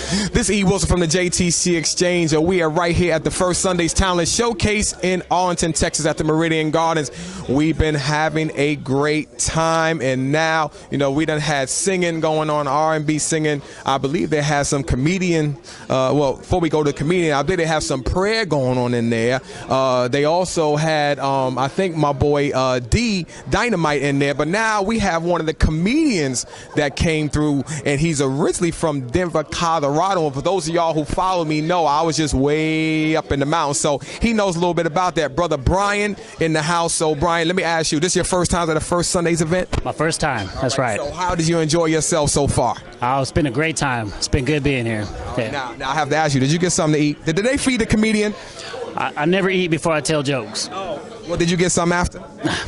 This is E.Wilson from the JTC Exchange, and we are right here at the First Sunday's Talent Showcase in Arlington, Texas at the Meridian Gardens. We've been having a great time, and now, you know, we done had singing going on, R&B singing. I believe they had some comedian, well, before we go to comedian, I believe they have some prayer going on in there. They also had, I think my boy D Dynamite in there, but now we have one of the comedians that came through, and he's originally from Denver, Colorado. And for those of y'all who follow me know I was just way up in the mountains, so he knows a little bit about that. Brother Bryan in the house. So Bryan, let me ask you, this is your first time at the First Sunday's event? My first time, that's right. So how did you enjoy yourself so far? Oh, it's been a great time. It's been good being here. Yeah. Now I have to ask you, did you get something to eat? Did they feed the comedian? I never eat before I tell jokes. Oh. Well, did you get some after?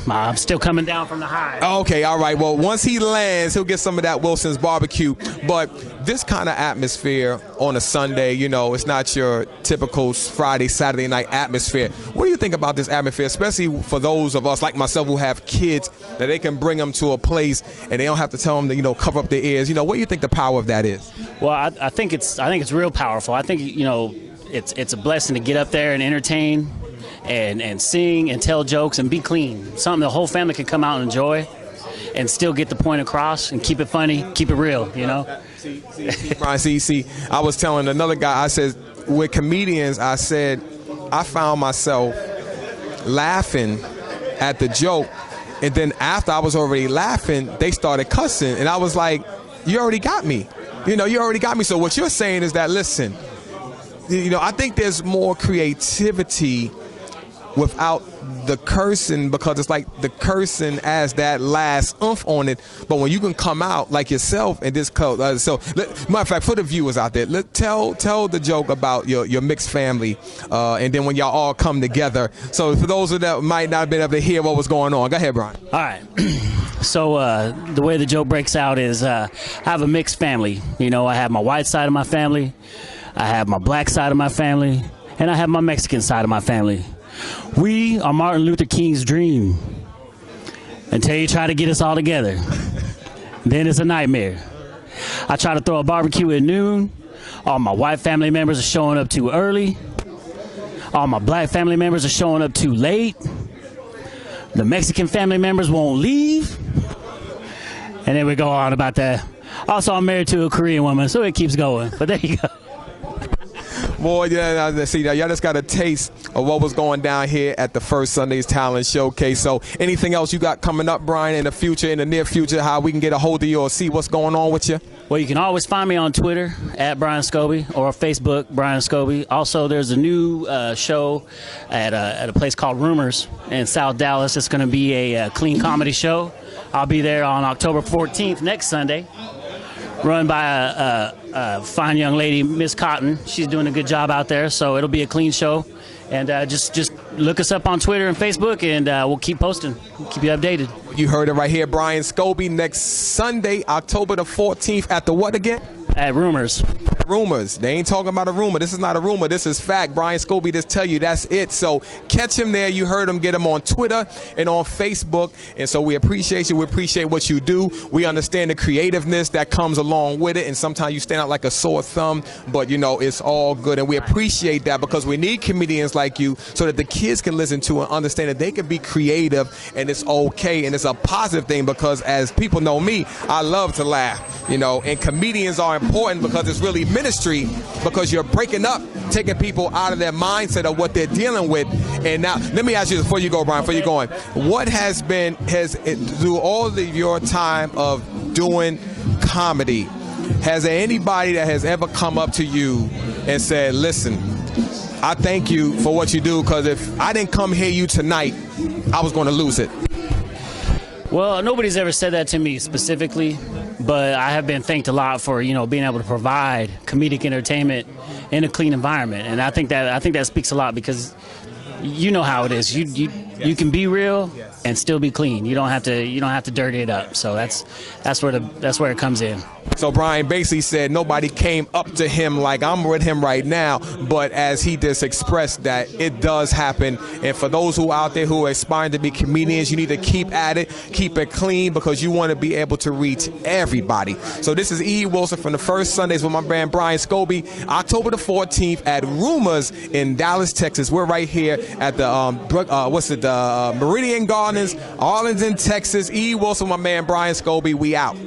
I'm still coming down from the high. Okay, all right. Well, once he lands, he'll get some of that Wilson's barbecue. But this kind of atmosphere on a Sunday, you know, it's not your typical Friday, Saturday night atmosphere. What do you think about this atmosphere, especially for those of us like myself who have kids, that they can bring them to a place and they don't have to tell them to, you know, cover up their ears? You know, what do you think the power of that is? Well, I think it's real powerful. I think, you know, it's a blessing to get up there and entertain and sing and tell jokes and be clean. Something the whole family can come out and enjoy and still get the point across and keep it funny, keep it real, you know? Brian, see, I was telling another guy, I said, with comedians, I said, I found myself laughing at the joke, and then after I was already laughing, they started cussing, and I was like, you already got me. You know, you already got me. So what you're saying is that, listen, you know, I think there's more creativity without the cursing, because it's like the cursing as that last oomph on it. But when you can come out like yourself and just matter of fact, for the viewers out there, tell the joke about your mixed family, and then when y'all all come together. So for those that might not have been able to hear what was going on, go ahead, Bryan. All right. So the way the joke breaks out is I have a mixed family. You know, I have my white side of my family, I have my black side of my family, and I have my Mexican side of my family. We are Martin Luther King's dream until you try to get us all together. Then it's a nightmare. I try to throw a barbecue at noon. All my white family members are showing up too early. All my black family members are showing up too late. The Mexican family members won't leave. And then we go on about that. Also, I'm married to a Korean woman, so it keeps going. But there you go. Boy, yeah, see, y'all just got a taste of what was going down here at the First Sunday's Talent Showcase. So anything else you got coming up, Bryan, in the near future, how we can get a hold of you or see what's going on with you? Well, you can always find me on Twitter at Bryan Schoby or Facebook, Bryan Schoby. Also, there's a new show at a place called Rumors in South Dallas. It's going to be a clean comedy show. I'll be there on October 14th, next Sunday. Run by a fine young lady, Miss Cotton. She's doing a good job out there, so it'll be a clean show. And just look us up on Twitter and Facebook, and we'll keep posting, keep you updated. You heard it right here, Bryan Schoby, next Sunday, October the 14th, at the what again? At Rumors. Rumors. They ain't talking about a rumor. This is not a rumor. This is fact. Bryan Schoby just tell you that's it. So catch him there. You heard him. Get him on Twitter and on Facebook. And so we appreciate you. We appreciate what you do. We understand the creativeness that comes along with it. And sometimes you stand out like a sore thumb, but you know, it's all good. And we appreciate that, because we need comedians like you so that the kids can listen to and understand that they can be creative and it's okay. And it's a positive thing, because as people know me, I love to laugh, you know, and comedians are important because it's really ministry, because you're breaking up, taking people out of their mindset of what they're dealing with. And now, let me ask you before you go, Bryan, before you're going, what has through all of your time of doing comedy, has there anybody that has ever come up to you and said, listen, I thank you for what you do, because if I didn't come hear you tonight, I was going to lose it? Well, nobody's ever said that to me specifically, but I have been thanked a lot for, you know, being able to provide comedic entertainment in a clean environment. And I think that speaks a lot, because you know how it is. You You can be real and still be clean. You don't have to dirty it up. So that's where it comes in. So Bryan basically said nobody came up to him like I'm with him right now, but as he just expressed that it does happen. And for those who out there who are aspiring to be comedians, you need to keep at it, keep it clean, because you want to be able to reach everybody. So this is E.Wilson from the First Sundays with my man Bryan Schoby, October the 14th at Rumors in Dallas, Texas. We're right here at the Meridian Gardens, Arlington, Texas. E.Wilson, my man Bryan Schoby. We out.